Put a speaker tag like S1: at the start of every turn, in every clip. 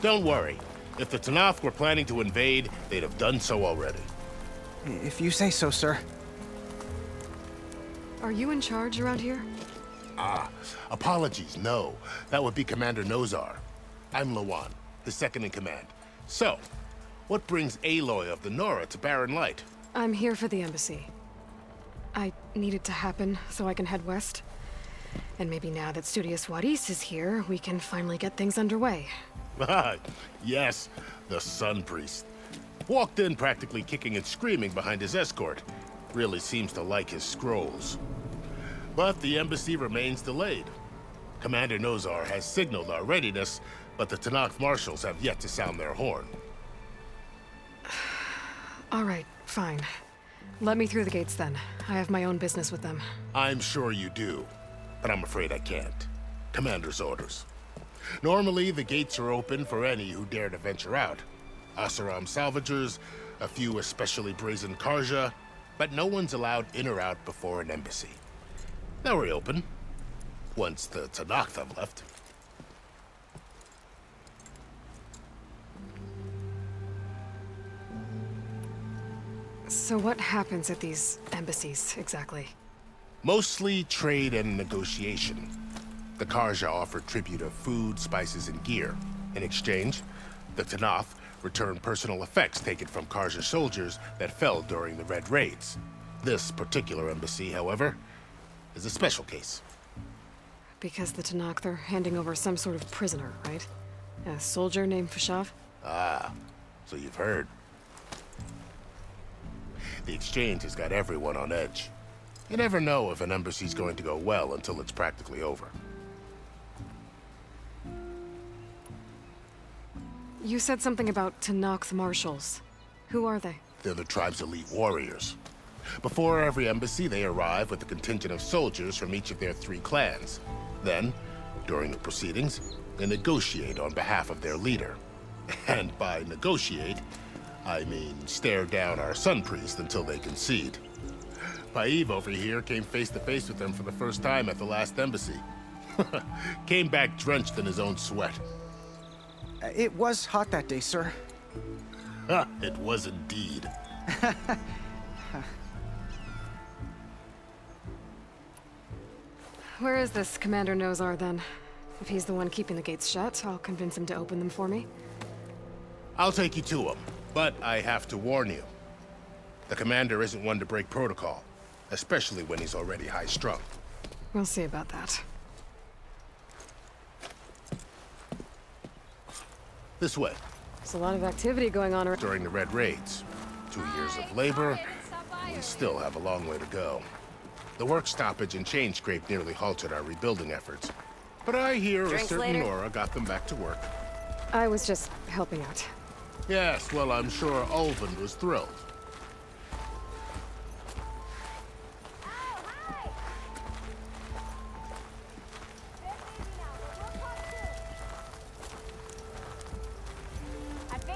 S1: Don't worry. If the Tanakh were planning to invade, they'd have done so already.
S2: If you say so, sir.
S3: Are you in charge around here?
S1: Apologies, no. That would be Commander Nozar. I'm Lawan, his second in command. So, what brings Aloy of the Nora to Barren Light?
S3: I'm here for the embassy. I need it to happen so I can head west. And maybe now that Studious Waris is here, we can finally get things underway.
S1: Yes, the Sun Priest. Walked in practically kicking and screaming behind his escort. Really seems to like his scrolls. But the embassy remains delayed. Commander Nozar has signaled our readiness, but the Tanakh marshals have yet to sound their horn.
S3: All right, fine. Let me through the gates then. I have my own business with them.
S1: I'm sure you do, but I'm afraid I can't. Commander's orders. Normally, the gates are open for any who dare to venture out. Asaram salvagers, a few especially brazen Karja, but no one's allowed in or out before an embassy. They'll reopen, once the Tanakh have left.
S3: So what happens at these embassies, exactly?
S1: Mostly trade and negotiation. The Karja offer tribute of food, spices, and gear. In exchange, the Tanakh return personal effects taken from Karja soldiers that fell during the Red Raids. This particular embassy, however, is a special case.
S3: Because the Tanakh, they're handing over some sort of prisoner, right? A soldier named Fashav?
S1: Ah, so you've heard. The exchange has got everyone on edge. You never know if an embassy's going to go well until it's practically over.
S3: You said something about Tanakh marshals. Who are they?
S1: They're the tribe's elite warriors. Before every embassy, they arrive with a contingent of soldiers from each of their 3 clans. Then, during the proceedings, they negotiate on behalf of their leader. And by negotiate, I mean stare down our Sun Priest until they concede. Paiv over here came face to face with them for the first time at the last embassy. Came back drenched in his own sweat.
S2: It was hot that day, sir.
S1: It was indeed.
S3: Where is this Commander Nozar, then? If he's the one keeping the gates shut, I'll convince him to open them for me.
S1: I'll take you to him, but I have to warn you. The commander isn't one to break protocol, especially when he's already high-strung.
S3: We'll see about that.
S1: This way.
S3: There's a lot of activity going on around.
S1: During the Red Raids. 2 years of labor, we still have a long way to go. The work stoppage and chain scrape nearly halted our rebuilding efforts. But I hear a certain Nora got them back to work.
S3: I was just helping out.
S1: Yes, well, I'm sure Ulvund was thrilled.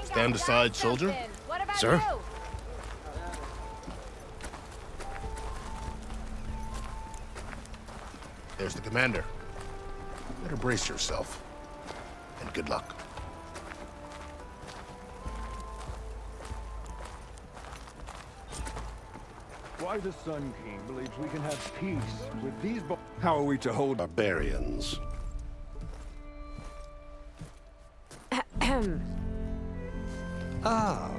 S1: Stand aside, soldier.
S2: Sir?
S1: There's the commander. Better brace yourself. And good luck.
S4: Why the Sun King believes we can have peace with these How are we to hold
S1: Barbarians.
S5: Ah.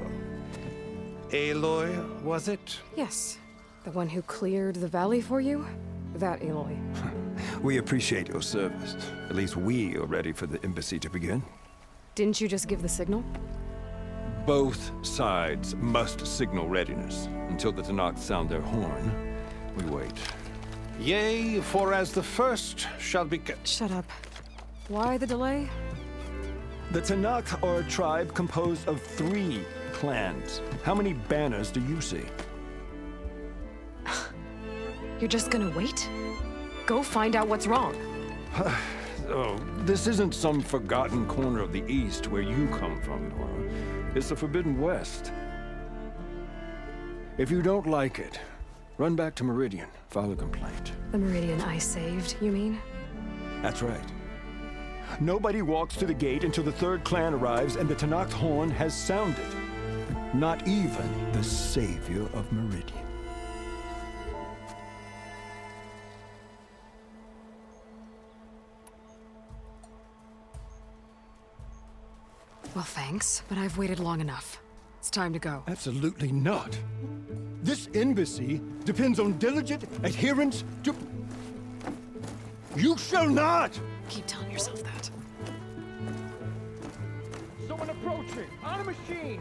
S5: Aloy, was it?
S3: Yes. The one who cleared the valley for you? That Aloy.
S4: We appreciate your service. At least we are ready for the embassy to begin.
S3: Didn't you just give the signal?
S4: Both sides must signal readiness. Until the Tanakh sound their horn, we wait.
S5: Yea, for as the first shall be...
S3: Shut up. Why the delay?
S4: The Tanakh are a tribe composed of 3 clans. How many banners do you see?
S3: You're just gonna wait? Go find out what's wrong.
S4: Oh, this isn't some forgotten corner of the East where you come from, Nora. It's the Forbidden West. If you don't like it, run back to Meridian, file a complaint.
S3: The Meridian I saved, you mean?
S4: That's right. Nobody walks to the gate until the third clan arrives and the Tanakh horn has sounded. Not even the savior of Meridian.
S3: Well, thanks, but I've waited long enough. It's time to go.
S4: Absolutely not. This embassy depends on diligent adherence to... You shall not!
S3: Keep telling yourself that.
S4: Someone approaching! On a machine!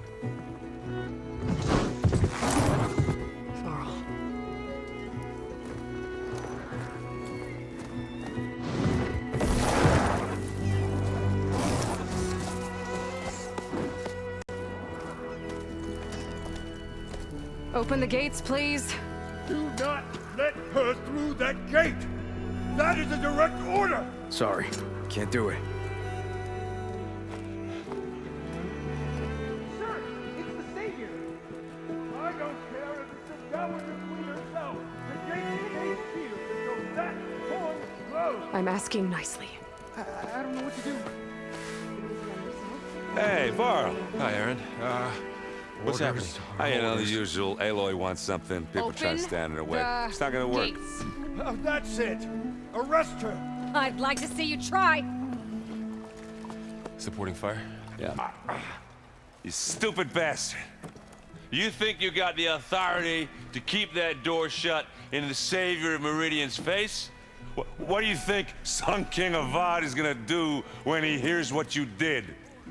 S3: Varl. Open the gates, please.
S4: Do not let her through that gate! That is a direct order!
S2: Sorry, can't do it.
S4: Sir, it's the Savior! I don't care if it's the Dowager Queen herself! The gate remains sealed until that horn blows!
S3: I'm asking nicely.
S2: I don't know what to do.
S6: Hey, Varl.
S5: Hi, Aaron. What's happening?
S6: You know, the usual. Aloy wants something. People try to stand in her way. It's not gonna work.
S7: Gates.
S4: That's it! Arrest her!
S7: I'd like to see you try.
S5: Supporting fire?
S6: Yeah. You stupid bastard. You think you got the authority to keep that door shut in the savior of Meridian's face? What do you think Sun King Avad is gonna do when he hears what you did?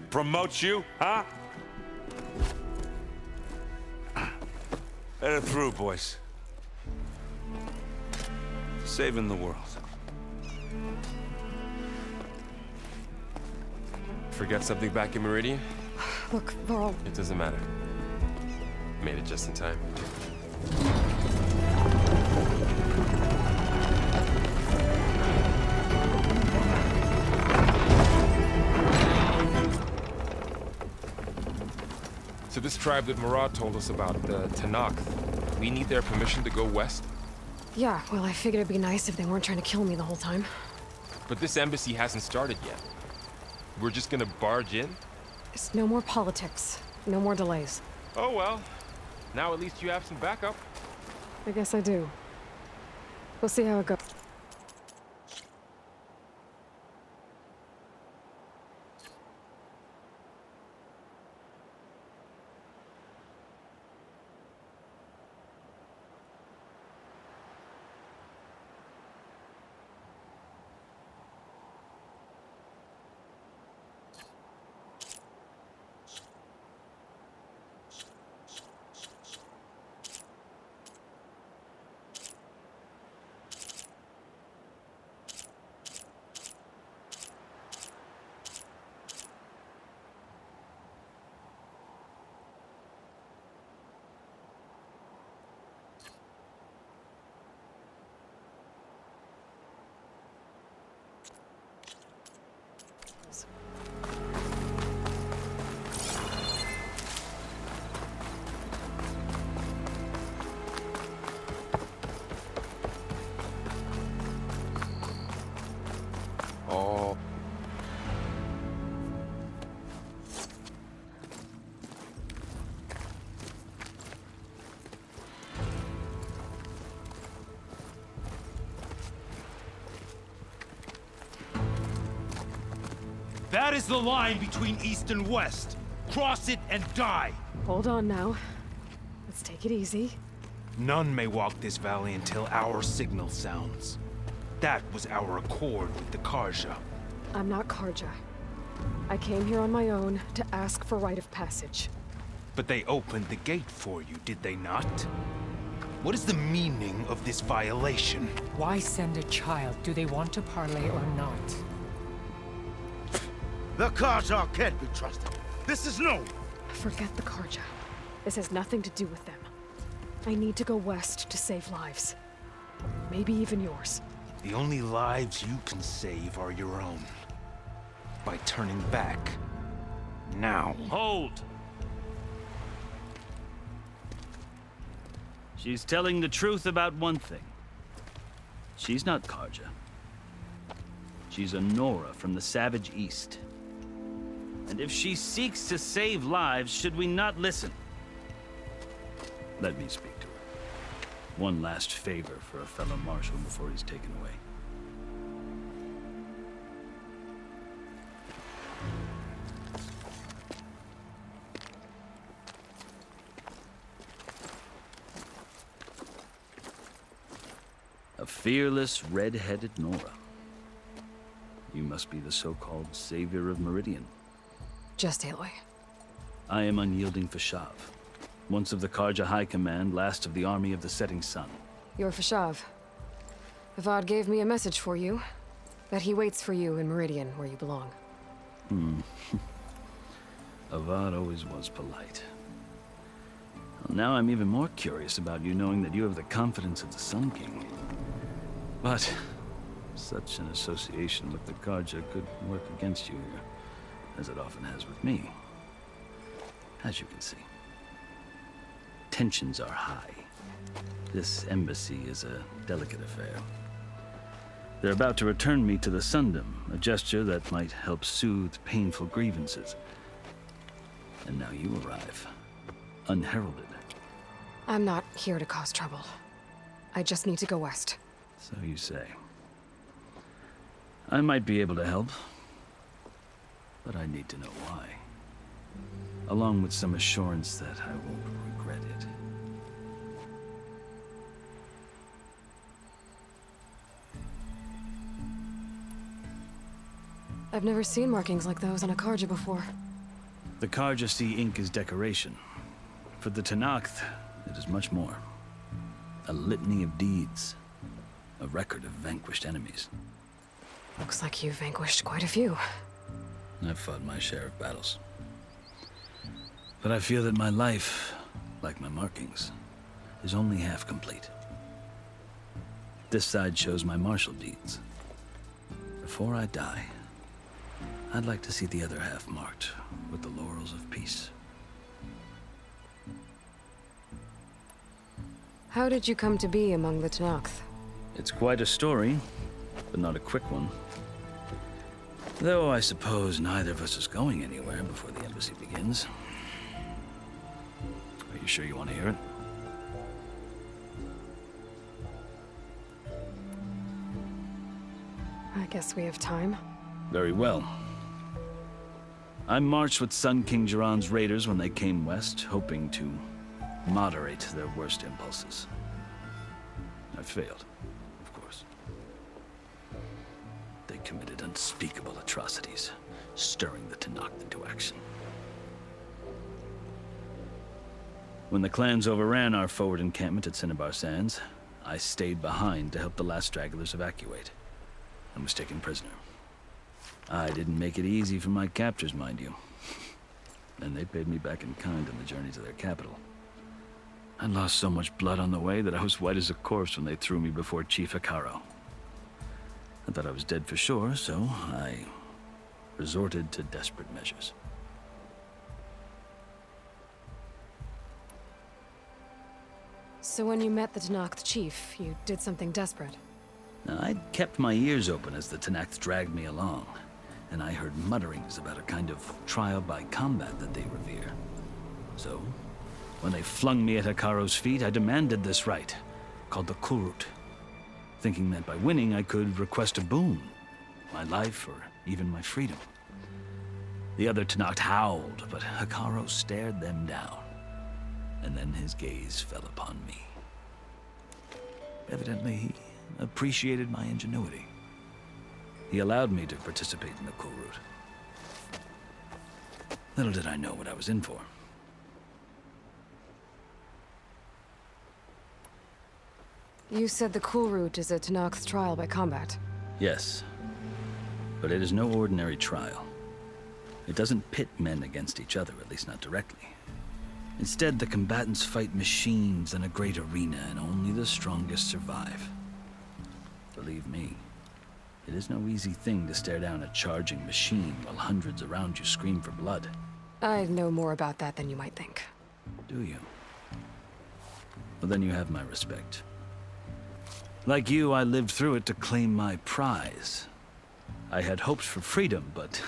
S6: Promote you, huh? Let it through, boys. Saving the world.
S5: Forget something back in Meridian?
S3: Look, Varl.
S5: It doesn't matter. Made it just in time. So this tribe that Murad told us about, the Tanakh, we need their permission to go west?
S3: Yeah, well, I figured it'd be nice if they weren't trying to kill me the whole time.
S5: But this embassy hasn't started yet. We're just gonna barge in?
S3: It's no more politics. No more delays.
S5: Oh well. Now at least you have some backup.
S3: I guess I do. We'll see how it goes.
S5: Oh.
S8: That is the line between East and West. Cross it and die.
S3: Hold on now. Let's take it easy.
S8: None may walk this valley until our signal sounds. That was our accord with the Karja.
S3: I'm not Karja. I came here on my own to ask for rite of passage.
S8: But they opened the gate for you, did they not? What is the meaning of this violation?
S9: Why send a child? Do they want to parley or not?
S10: The Karja can't be trusted. This is known.
S3: Forget the Karja. This has nothing to do with them. I need to go west to save lives. Maybe even yours.
S8: The only lives you can save are your own. By turning back. Now.
S11: Hold! She's telling the truth about one thing. She's not Karja.
S7: She's a Nora from the Savage East. And if she seeks to save lives, should we not listen? Let me speak to her. One last favor for a fellow marshal before he's taken away. A fearless, red-headed Nora. You must be the so-called savior of Meridian.
S3: Just Aloy.
S7: I am unyielding Fashav, once of the Karja High Command, last of the army of the Setting Sun.
S3: You're Fashav. Avad gave me a message for you. That he waits for you in Meridian, where you belong.
S7: Avad always was polite. Well, now I'm even more curious about you knowing that you have the confidence of the Sun King. But such an association with the Karja could work against you here, as it often has with me. As you can see, tensions are high. This embassy is a delicate affair. They're about to return me to the Sundom, a gesture that might help soothe painful grievances. And now you arrive, unheralded.
S3: I'm not here to cause trouble. I just need to go west.
S7: So you say. I might be able to help, but I need to know why. Along with some assurance that I won't regret it.
S3: I've never seen markings like those on a Karja before.
S7: The Karja see ink as decoration. For the Tenakth, it is much more. A litany of deeds. A record of vanquished enemies.
S3: Looks like you've vanquished quite a few.
S7: I've fought my share of battles. But I feel that my life, like my markings, is only half complete. This side shows my martial deeds. Before I die, I'd like to see the other half marked with the laurels of peace.
S3: How did you come to be among the Tenakth?
S7: It's quite a story, but not a quick one. Though I suppose neither of us is going anywhere before the embassy begins. Are you sure you want to hear it?
S3: I guess we have time.
S7: Very well. I marched with Sun King Jiran's raiders when they came west, hoping to moderate their worst impulses. I failed, of course. They committed unspeakable atrocities, stirring the Tenakth into action. When the clans overran our forward encampment at Cinnabar Sands, I stayed behind to help the last stragglers evacuate, and was taken prisoner. I didn't make it easy for my captors, mind you. And they paid me back in kind on the journey to their capital. I lost so much blood on the way that I was white as a corpse when they threw me before Chief Hekaro. I thought I was dead for sure, so I resorted to desperate measures.
S3: So when you met the Tenakth chief, you did something desperate?
S7: Now, I'd kept my ears open as the Tenakth dragged me along, and I heard mutterings about a kind of trial by combat that they revere. So, when they flung me at Hekaro's feet, I demanded this right, called the Kulrut, thinking that by winning I could request a boon, my life or even my freedom. The other Tenakth howled, but Hekaro stared them down, and then his gaze fell upon me. Evidently, he appreciated my ingenuity. He allowed me to participate in the Kulrut. Little did I know what I was in for.
S3: You said the Kulrut is a Tenakth trial by combat.
S7: Yes, but it is no ordinary trial. It doesn't pit men against each other, at least not directly. Instead, the combatants fight machines in a great arena, and only the strongest survive. Believe me, it is no easy thing to stare down a charging machine while hundreds around you scream for blood.
S3: I know more about that than you might think.
S7: Do you? Well, then you have my respect. Like you, I lived through it to claim my prize. I had hopes for freedom, but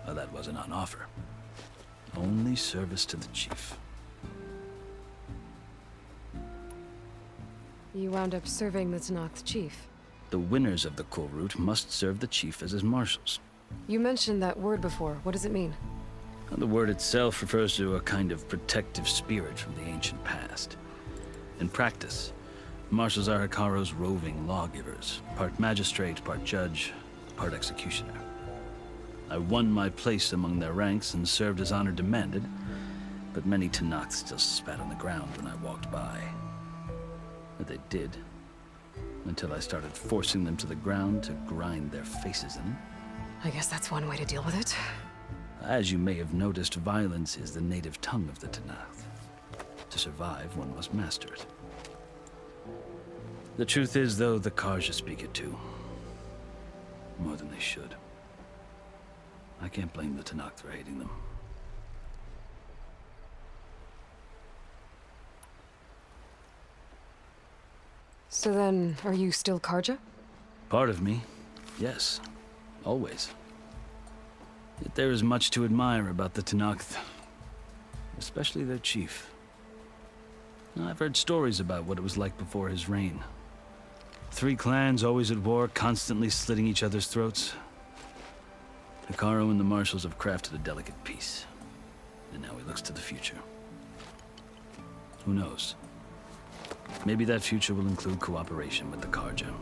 S7: well, that wasn't on offer. Only service to the chief.
S3: You wound up serving the Tenakth chief.
S7: The winners of the Cool Route must serve the chief as his marshals.
S3: You mentioned that word before. What does it mean?
S7: The word itself refers to a kind of protective spirit from the ancient past. In practice, marshals are Hikaru's roving lawgivers, part magistrate, part judge, part executioner. I won my place among their ranks and served as honor demanded, but many Tenakth still spat on the ground when I walked by. But they did, until I started forcing them to the ground to grind their faces in.
S3: I guess that's one way to deal with it.
S7: As you may have noticed, violence is the native tongue of the Tenakth. To survive, one must master it. The truth is, though, the Karja speak it too. More than they should. I can't blame the Tenakth for hating them.
S3: So then, are you still Karja?
S7: Part of me, yes. Always. Yet there is much to admire about the Tenakth. Especially their chief. I've heard stories about what it was like before his reign. 3 clans always at war, constantly slitting each other's throats. Hikaru and the marshals have crafted a delicate peace. And now he looks to the future. Who knows? Maybe that future will include cooperation with the Karja.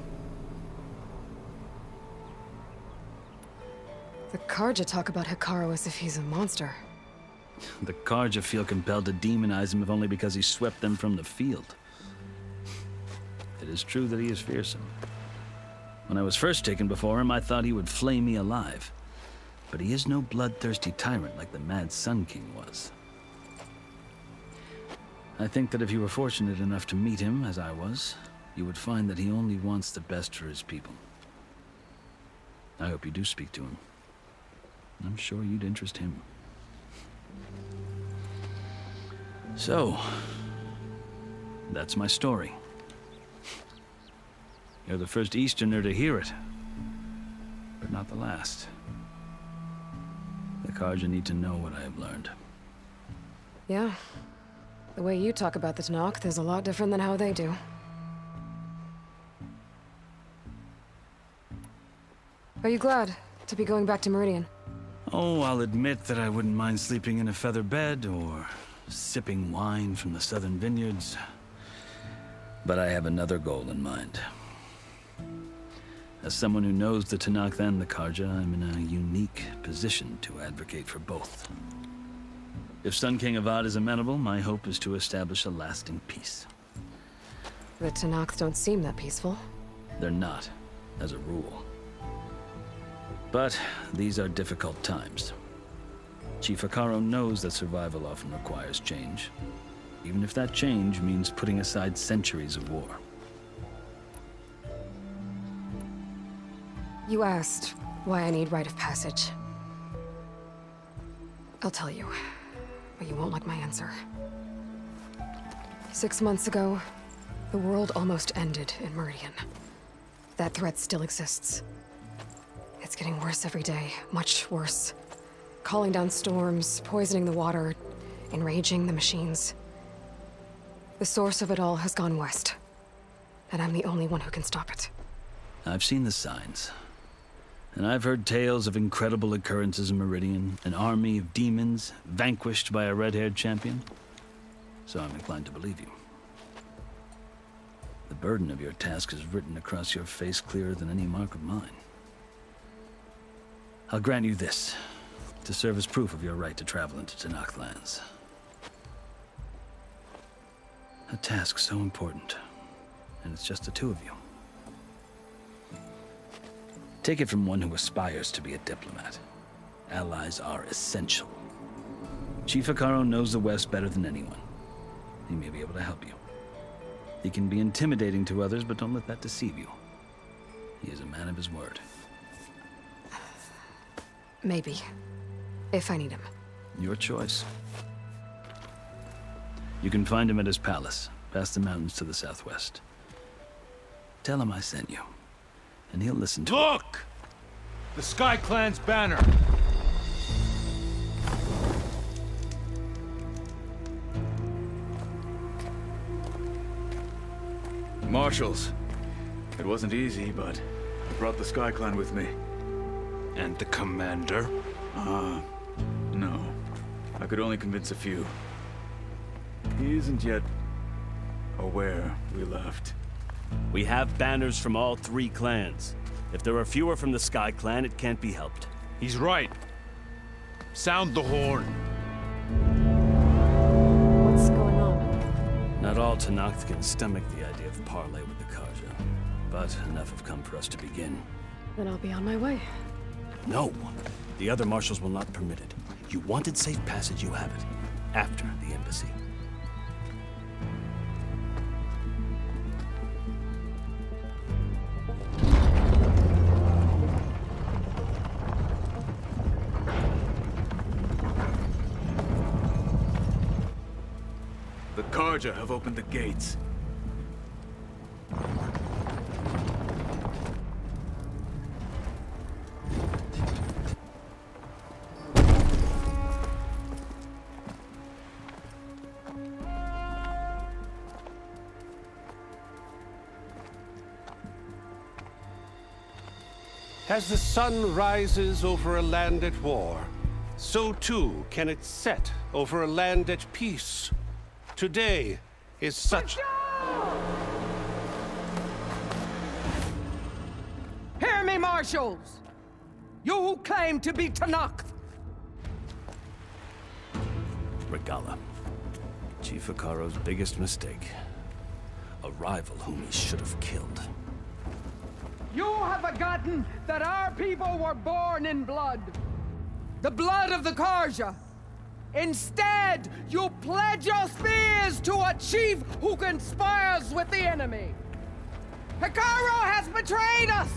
S3: The Karja talk about Hikaru as if he's a monster.
S7: The Karja feel compelled to demonize him if only because he swept them from the field. It is true that he is fearsome. When I was first taken before him, I thought he would flay me alive. But he is no bloodthirsty tyrant like the Mad Sun King was. I think that if you were fortunate enough to meet him, as I was, you would find that he only wants the best for his people. I hope you do speak to him. I'm sure you'd interest him. So, that's my story. You're the first Easterner to hear it, but not the last. The Karja need to know what I have learned.
S3: Yeah. The way you talk about the Tenakth is a lot different than how they do. Are you glad to be going back to Meridian?
S7: Oh, I'll admit that I wouldn't mind sleeping in a feather bed or sipping wine from the southern vineyards. But I have another goal in mind. As someone who knows the Tenakth and the Karja, I'm in a unique position to advocate for both. If Sun King Avad is amenable, my hope is to establish a lasting peace.
S3: The Tenakth don't seem that peaceful.
S7: They're not, as a rule. But these are difficult times. Chief Hikaru knows that survival often requires change, even if that change means putting aside centuries of war.
S3: You asked why I need rite of passage. I'll tell you, but you won't like my answer. 6 months ago, the world almost ended in Meridian. That threat still exists. It's getting worse every day, much worse. Calling down storms, poisoning the water, enraging the machines. The source of it all has gone west, and I'm the only one who can stop it.
S7: I've seen the signs. And I've heard tales of incredible occurrences in Meridian, an army of demons vanquished by a red-haired champion. So I'm inclined to believe you. The burden of your task is written across your face clearer than any mark of mine. I'll grant you this, to serve as proof of your right to travel into Tenakth lands. A task so important, and it's just the 2 of you. Take it from one who aspires to be a diplomat. Allies are essential. Chief Hikaru knows the West better than anyone. He may be able to help you. He can be intimidating to others, but don't let that deceive you. He is a man of his word.
S3: Maybe. If I need him.
S7: Your choice. You can find him at his palace, past the mountains to the southwest. Tell him I sent you, and he'll listen to
S10: Look!
S8: The Sky Clan's banner!
S2: Marshals. It wasn't easy, but I brought the Sky Clan with me.
S8: And the commander?
S2: No. I could only convince a few. He isn't yet aware we left.
S11: We have banners from all 3 clans. If there are fewer from the Sky Clan, it can't be helped.
S8: He's right. Sound the horn.
S3: What's going on?
S7: Not all Tenakth can stomach the idea of parley with the Karja, but enough have come for us to begin.
S3: Then I'll be on my way.
S11: No, the other marshals will not permit it. You wanted safe passage, you have it. After the embassy.
S2: The Karja have opened the gates.
S4: As the sun rises over a land at war, so too can it set over a land at peace. Today is such...
S9: Hear me, marshals! You who claim to be Tenakth!
S11: Regala. Chief Hikaro's biggest mistake. A rival whom he should have killed.
S9: You have forgotten that our people were born in blood. The blood of the Karja. Instead, you pledge your spears to a chief who conspires with the enemy. Hikaro has betrayed us!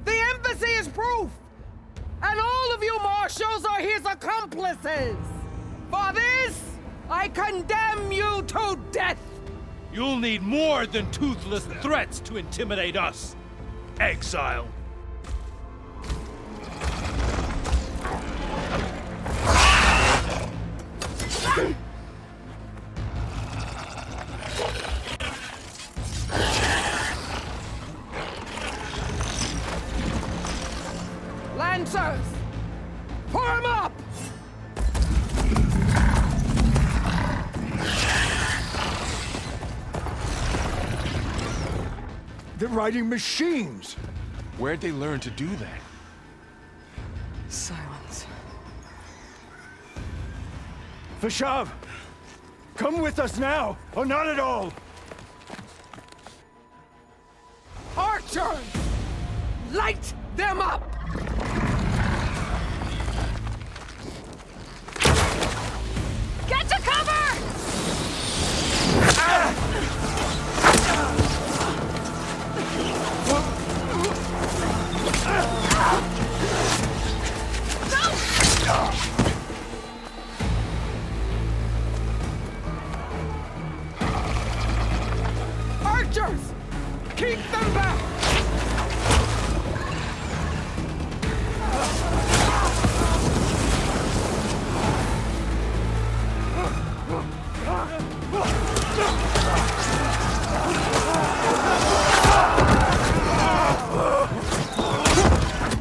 S9: The embassy is proof! And all of you marshals are his accomplices! For this, I condemn you to death!
S8: You'll need more than toothless threats to intimidate us. Exile.
S9: Lancers! Form up!
S10: They're riding machines!
S5: Where'd they learn to do that?
S3: Silence.
S10: Vashav! Come with us now, or not at all!
S9: Archers! Light them up!
S3: Get to cover!
S9: Archers! Keep them back!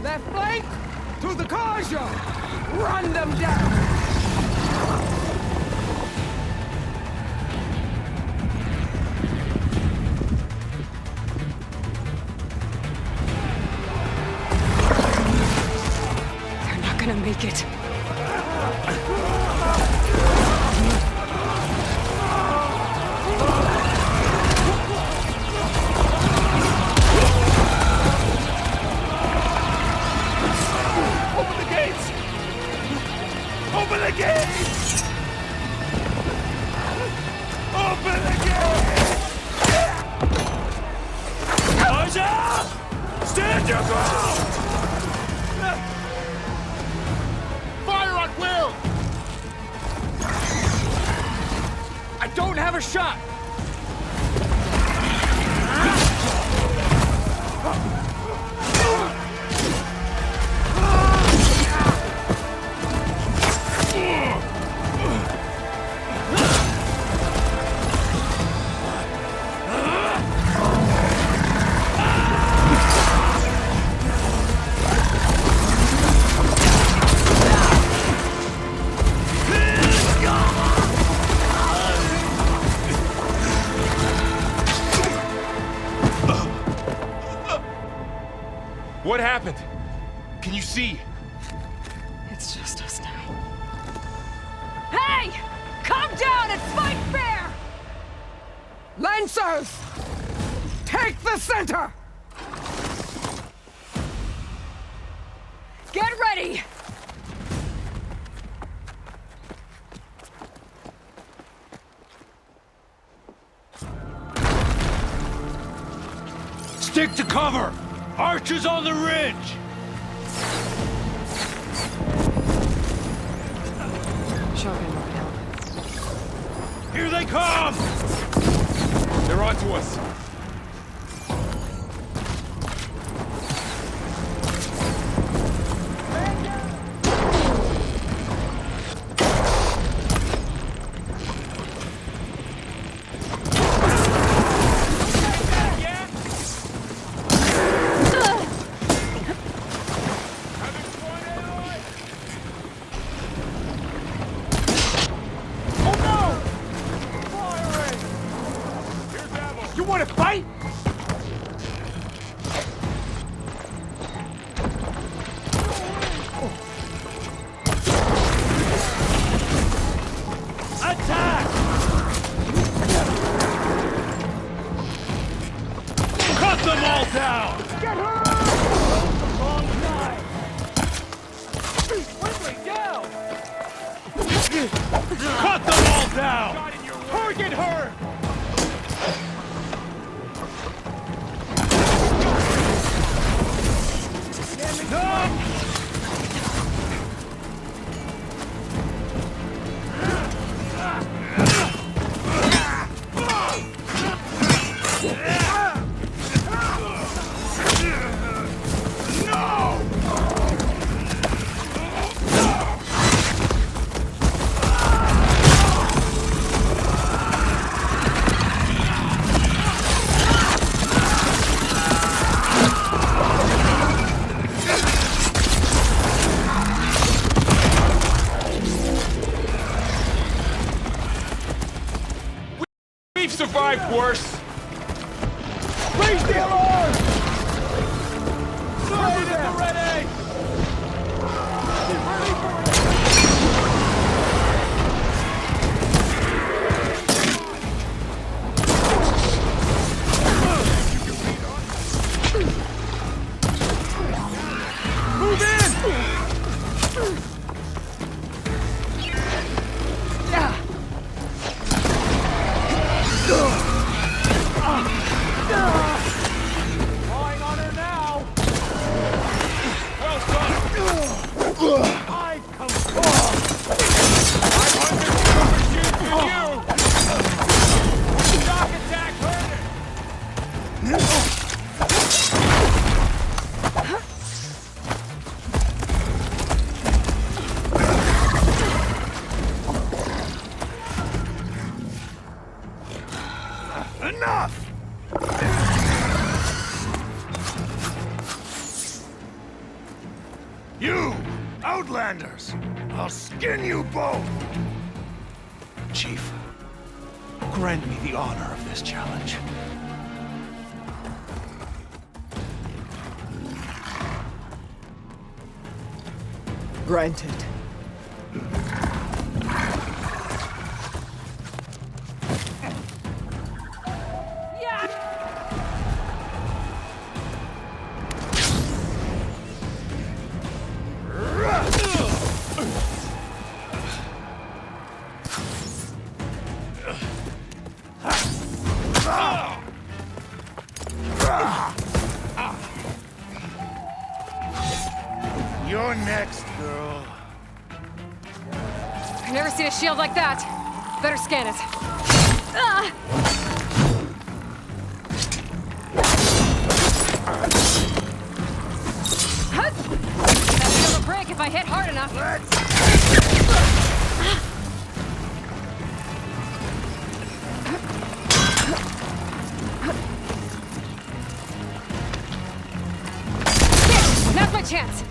S9: Left flank to the Karja! Run them down!
S3: They're not gonna make it.
S8: Open the gates! Open the gates! Open the gates! Karja! Stand your ground!
S10: Fire at will! I don't have a shot!
S5: Can you see?
S3: It's just us now.
S9: Hey! Calm down and fight fair! Lancers! Take the center! Get ready!
S8: Stick to cover! Archers on the ridge!
S3: Shotgun might help.
S8: Here they come!
S5: They're onto us.
S10: You want to fight?
S8: Attack! Cut them all down!
S10: Get her! Long time. Quickly, down!
S8: Cut them all down!
S10: Target her!
S5: We've survived worse.
S10: Raise the alarm! Soldiers ready! Move in! Lying on her now!
S5: Well done.
S10: I come forth!
S5: Shock attack, hurt
S8: Enough! You, Outlanders! I'll skin you both!
S10: Chief, grant me the honor of this challenge.
S9: Granted.
S8: You're next, girl.
S3: I've never seen a shield like that. Better scan it. That'll break if I hit hard enough. Now's my chance.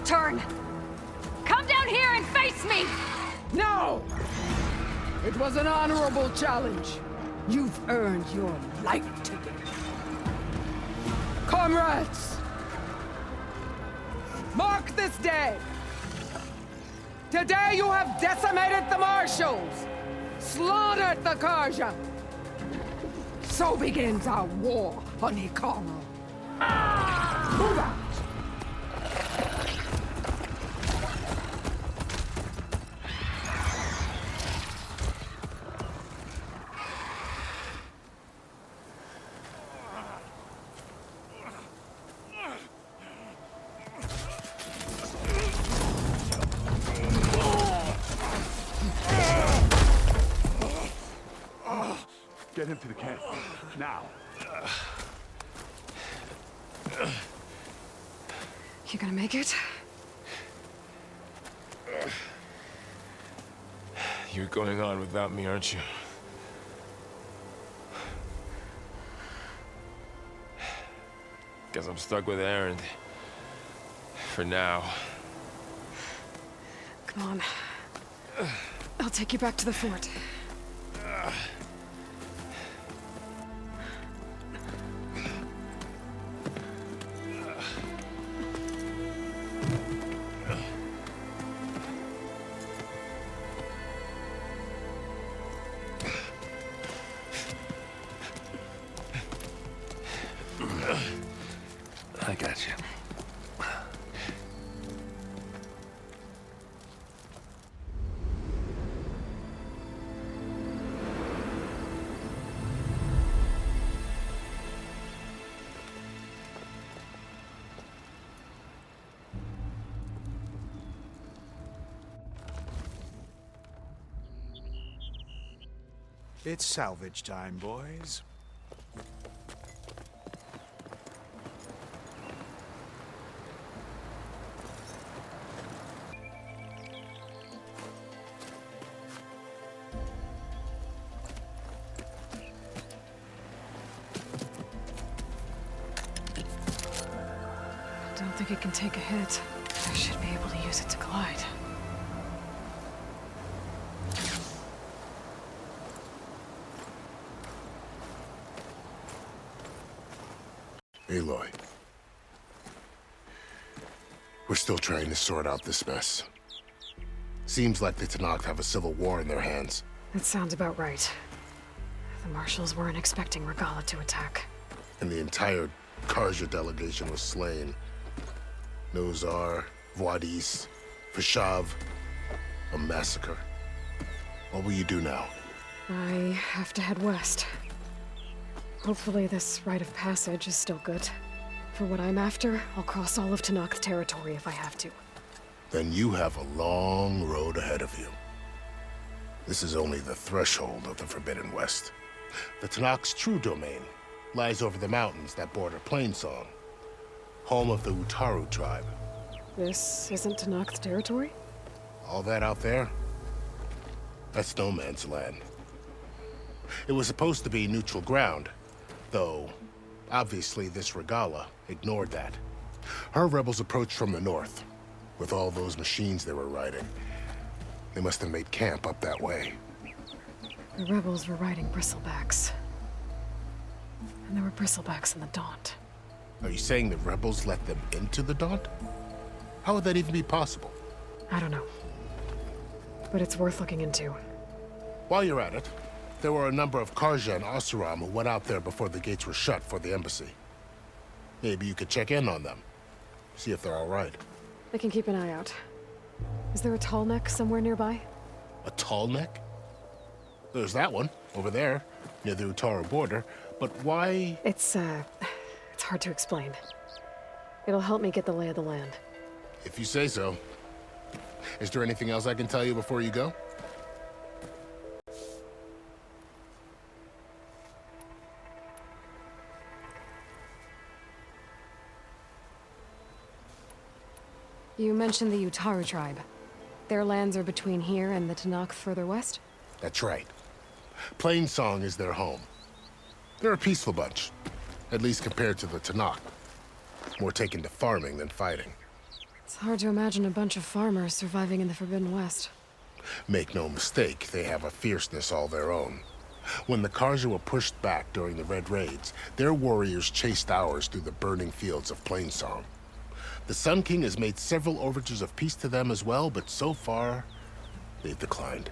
S3: turn! Come down here and face me!
S9: No! It was an honorable challenge. You've earned your life ticket. Comrades! Mark this day! Today you have decimated the marshals! Slaughtered the Karja! So begins our war on Hikaru. Move out!
S2: Get him to the camp. Now.
S3: You gonna make it?
S5: You're going on without me, aren't you? Guess I'm stuck with Aaron. For now.
S3: Come on. I'll take you back to the fort.
S11: I got you.
S8: It's salvage time, boys.
S3: Don't think it can take a hit. I should be able to use it to glide.
S1: Aloy. We're still trying to sort out this mess. Seems like the Tenakth have a civil war in their hands.
S3: That sounds about right. The marshals weren't expecting Regala to attack.
S1: And the entire Karja delegation was slain. Nozar, Voidis, Fashav. A massacre. What will you do now?
S3: I have to head west. Hopefully this rite of passage is still good. For what I'm after, I'll cross all of Tenakth territory if I have to.
S1: Then you have a long road ahead of you. This is only the threshold of the Forbidden West. The Tenakth's true domain lies over the mountains that border Plainsong, home of the Utaru tribe.
S3: This isn't Tenakth territory?
S1: All that out there? That's no man's land. It was supposed to be neutral ground, though obviously this Regala ignored that. Her rebels approached from the north, with all those machines they were riding. They must have made camp up that way.
S3: The rebels were riding bristlebacks. And there were bristlebacks in the Daunt.
S1: Are you saying the rebels let them into the Daunt? How would that even be possible?
S3: I don't know. But it's worth looking into.
S1: While you're at it, there were a number of Karja and Oseram who went out there before the gates were shut for the embassy. Maybe you could check in on them. See if they're all right.
S3: I can keep an eye out. Is there a tall neck somewhere nearby?
S1: A tall neck? There's that one, over there, near the Utaru border. But why?
S3: It's hard to explain. It'll help me get the lay of the land.
S1: If you say so. Is there anything else I can tell you before you go?
S3: You mentioned the Utaru tribe. Their lands are between here and the Tenakth further west?
S1: That's right. Plainsong is their home. They're a peaceful bunch, at least compared to the Tenakth. More taken to farming than fighting.
S3: It's hard to imagine a bunch of farmers surviving in the Forbidden West.
S1: Make no mistake, they have a fierceness all their own. When the Karja were pushed back during the Red Raids, their warriors chased ours through the burning fields of Plainsong. The Sun King has made several overtures of peace to them as well, but so far, they've declined.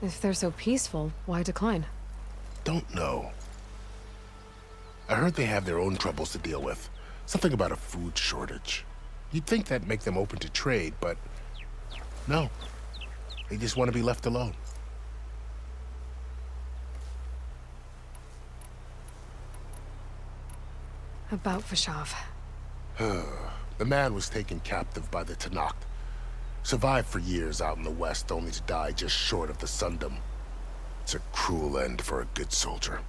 S3: If they're so peaceful, why decline?
S1: Don't know. I heard they have their own troubles to deal with. Something about a food shortage. You'd think that'd make them open to trade, but no. They just want to be left alone.
S3: About Vashav.
S1: The man was taken captive by the Tanakh. Survived for years out in the West, only to die just short of the Sundom. It's a cruel end for a good soldier.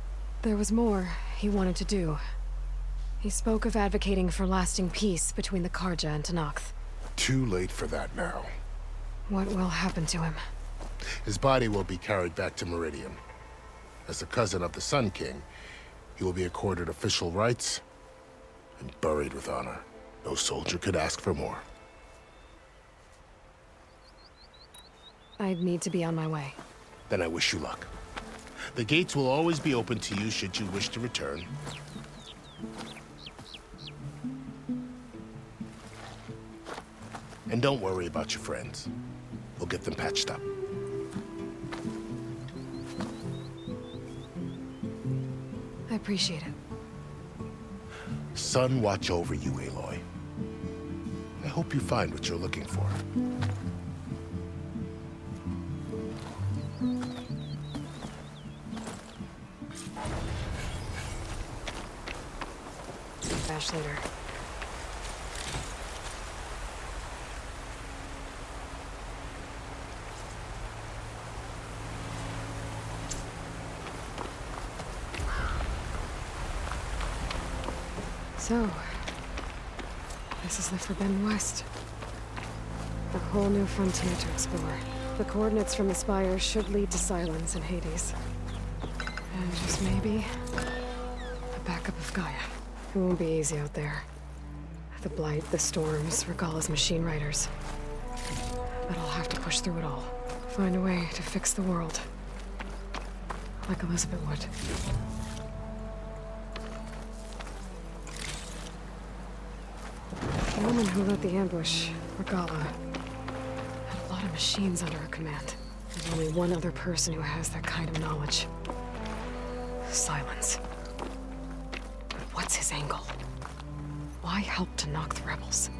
S3: There was more he wanted to do. He spoke of advocating for lasting peace between the Karja and Tanakh.
S1: Too late for that now.
S3: What will happen to him?
S1: His body will be carried back to Meridian. As a cousin of the Sun King, he will be accorded official rights and buried with honor. No soldier could ask for more.
S3: I'd need to be on my way.
S1: Then I wish you luck. The gates will always be open to you should you wish to return. And don't worry about your friends. We'll get them patched up.
S3: I appreciate it.
S1: Sun watch over you, Aloy. I hope you find what you're looking for.
S3: Bash later. So, this is the Forbidden West. A whole new frontier to explore. The coordinates from the spire should lead to Silence and Hades. And just maybe, a backup of Gaia. It won't be easy out there. The Blight, the Storms, Regalla's machine riders. But I'll have to push through it all. Find a way to fix the world. Like Elizabeth would. The woman who led the ambush, Regalla, had a lot of machines under her command. There's only one other person who has that kind of knowledge. Silence. But what's his angle? Why help to knock the rebels?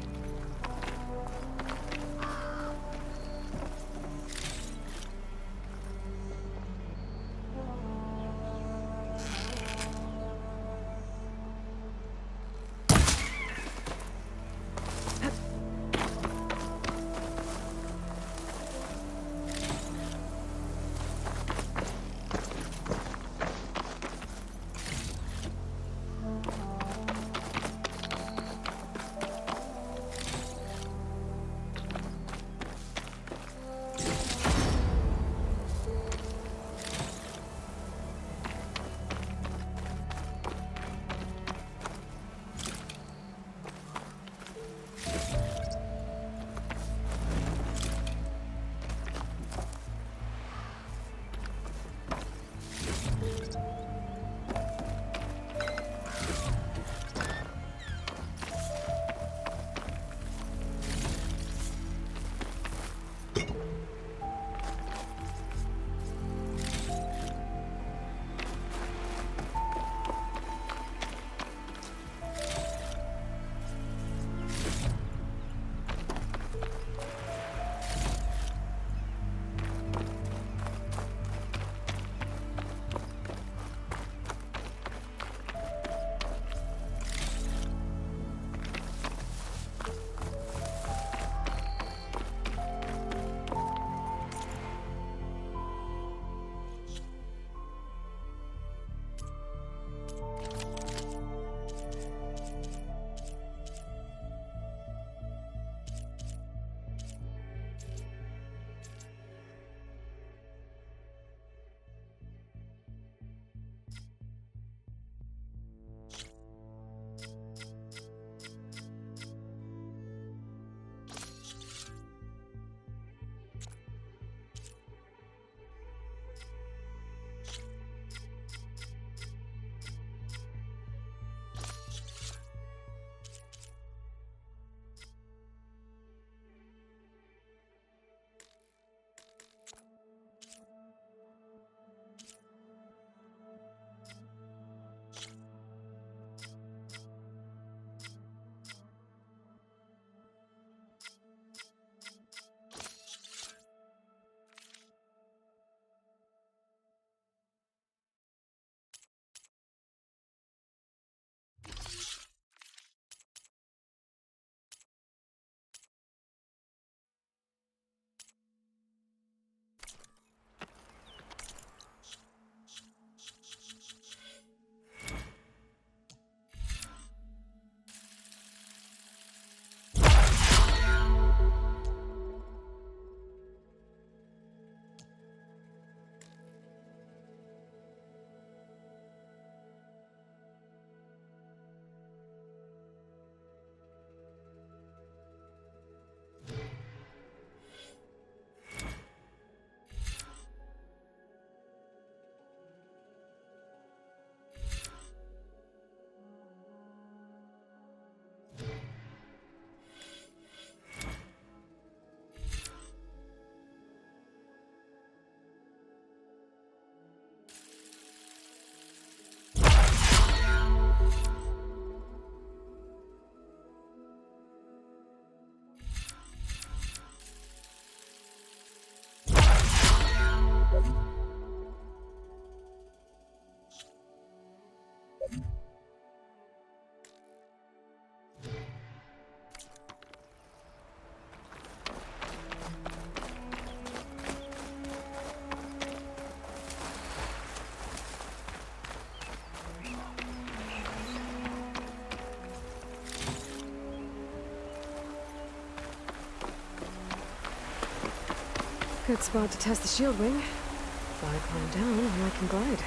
S3: Good spot to test the shield wing. If I climb down, then I can glide.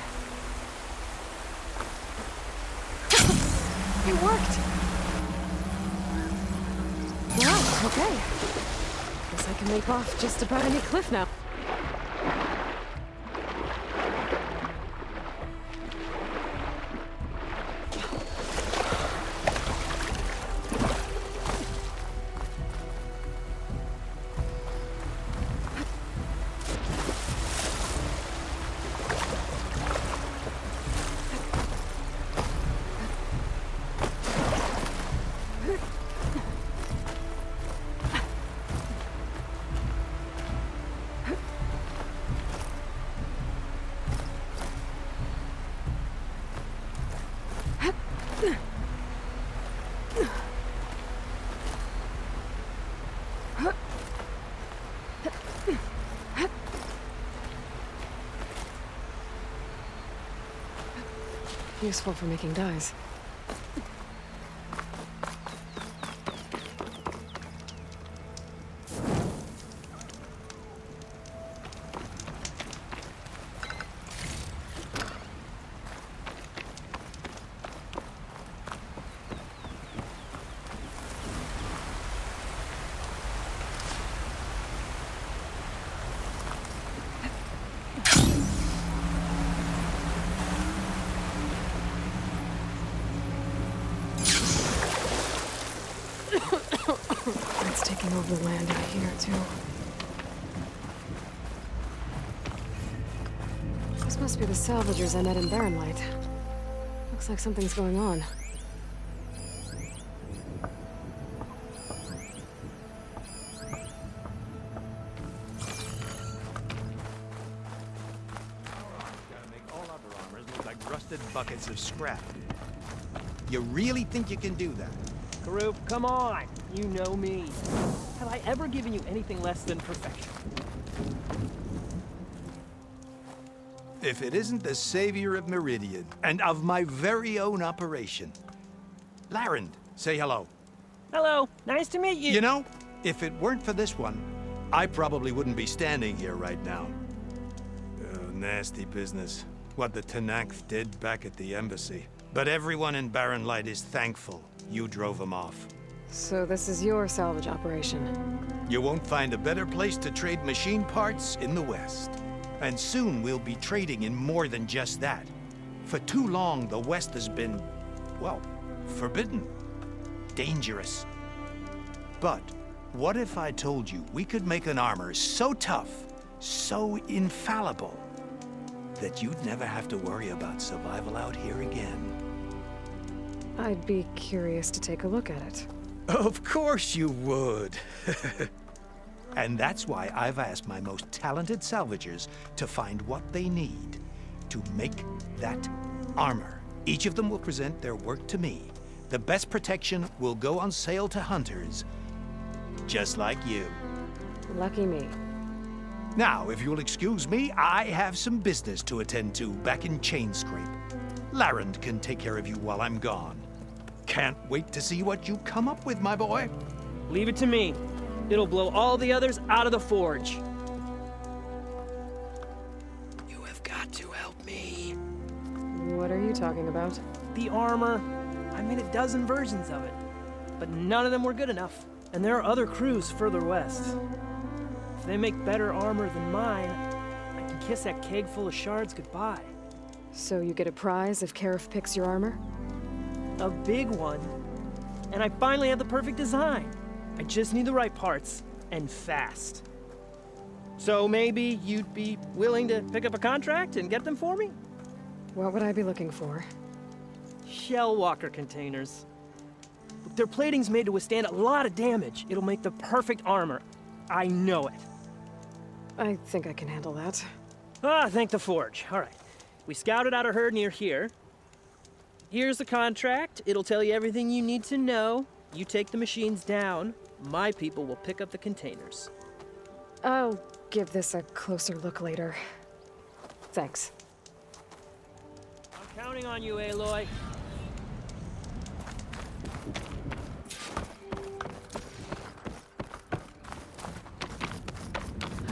S3: It worked! Wow, okay. Guess I can leap off just about any cliff now. Useful for making dyes. It's taking over the land out here, too. This must be the salvagers I met in Barren Light. Looks like something's going on.
S8: Gotta make all other armors look like rusted buckets of scrap. You really think you can do that?
S12: Karuk, come on! You know me. Have I ever given you anything less than perfection?
S8: If it isn't the savior of Meridian, and of my very own operation. Larend, say hello.
S12: Hello, nice to meet you.
S8: You know, if it weren't for this one, I probably wouldn't be standing here right now. Oh, nasty business. What the Tenakth did back at the embassy. But everyone in Barren Light is thankful you drove them off.
S3: So this is your salvage operation?
S8: You won't find a better place to trade machine parts in the West. And soon we'll be trading in more than just that. For too long, the West has been, well, forbidden. Dangerous. But what if I told you we could make an armor so tough, so infallible, that you'd never have to worry about survival out here again?
S3: I'd be curious to take a look at it.
S8: Of course you would. And that's why I've asked my most talented salvagers to find what they need to make that armor. Each of them will present their work to me. The best protection will go on sale to hunters, just like you.
S3: Lucky me.
S8: Now, if you'll excuse me, I have some business to attend to back in Chainscrape. Larend can take care of you while I'm gone. Can't wait to see what you come up with, my boy.
S12: Leave it to me. It'll blow all the others out of the forge.
S8: You have got to help me.
S3: What are you talking about?
S12: The armor. I made a dozen versions of it, but none of them were good enough. And there are other crews further west. If they make better armor than mine, I can kiss that keg full of shards goodbye.
S3: So you get a prize if Karif picks your armor?
S12: A big one. And I finally have the perfect design. I just need the right parts, and fast. So maybe you'd be willing to pick up a contract and get them for me?
S3: What would I be looking for?
S12: Shell walker containers. Their plating's made to withstand a lot of damage. It'll make the perfect armor. I know it.
S3: I think I can handle that.
S12: Ah, thank the forge. All right. We scouted out a herd near here. Here's the contract. It'll tell you everything you need to know. You take the machines down. My people will pick up the containers.
S3: I'll give this a closer look later. Thanks.
S12: I'm counting on you, Aloy.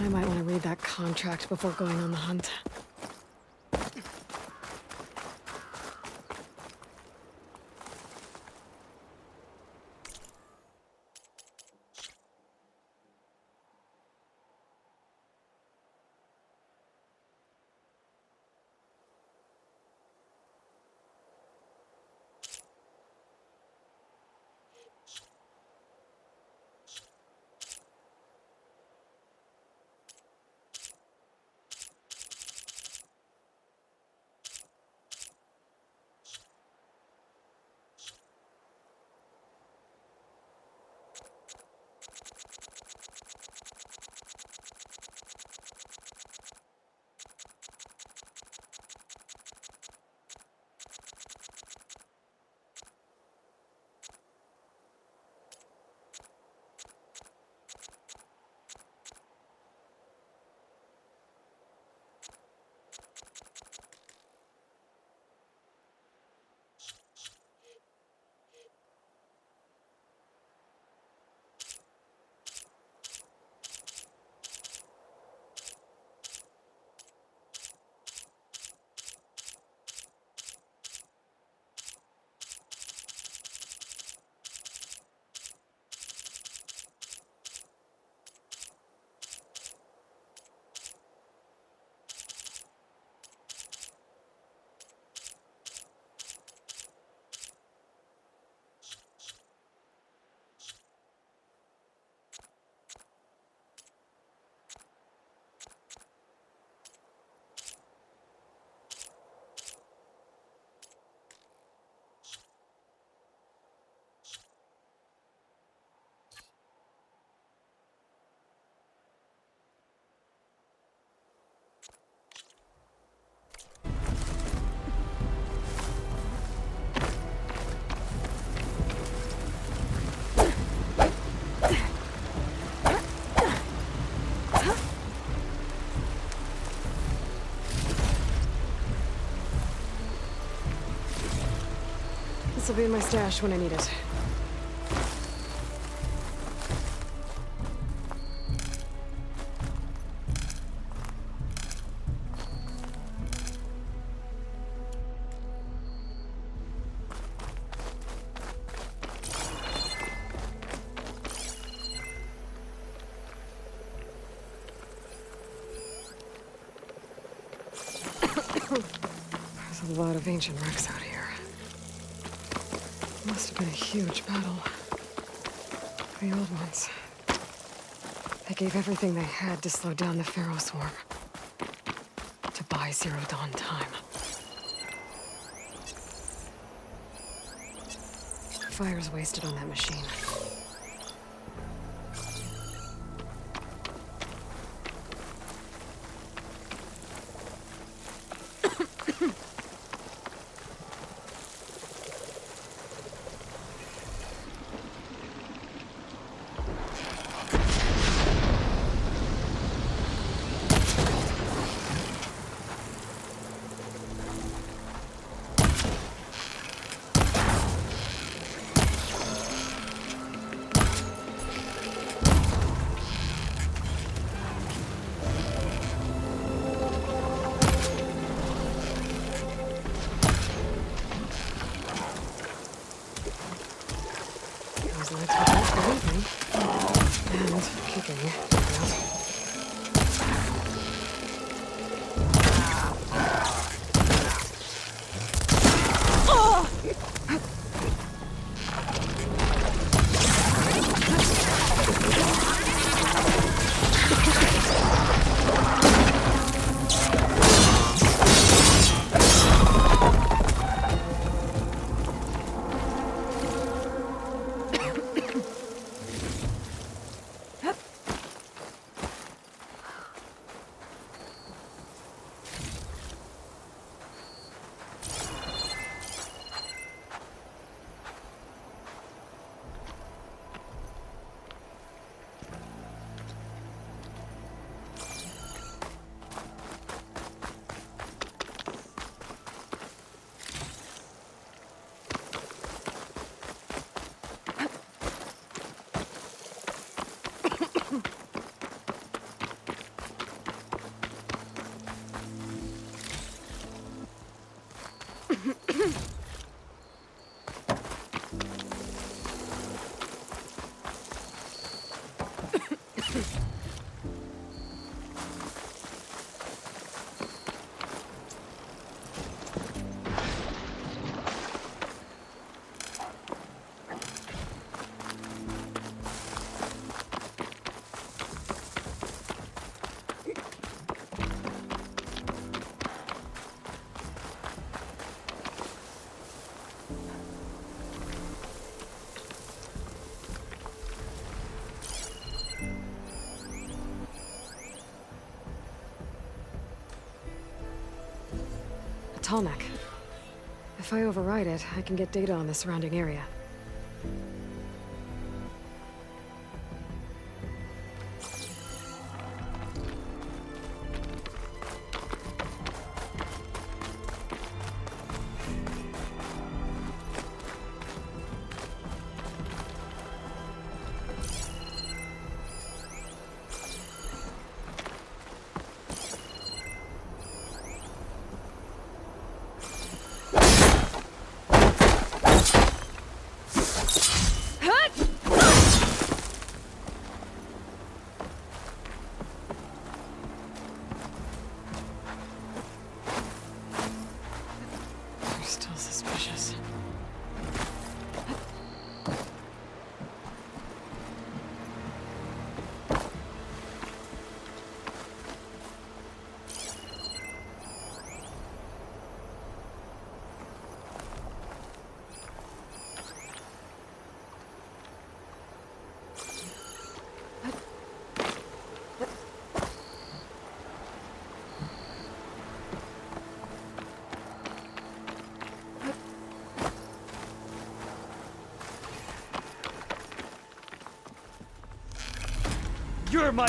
S3: I might want to read that contract before going on the hunt. This will be in my stash when I need it. There's a lot of ancient wrecks out here. Must have been a huge battle. The old ones. They gave everything they had to slow down the Pharaoh swarm. To buy Zero Dawn time. Fire's wasted on that machine. Tallneck. If I override it, I can get data on the surrounding area. They're still suspicious.
S11: You're my...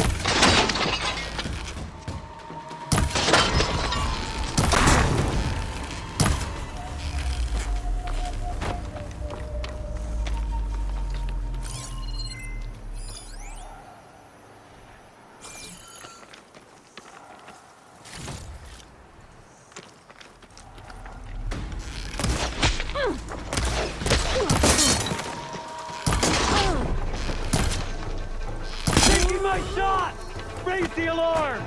S11: my shot! Raise the alarm!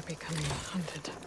S3: Becoming hunted.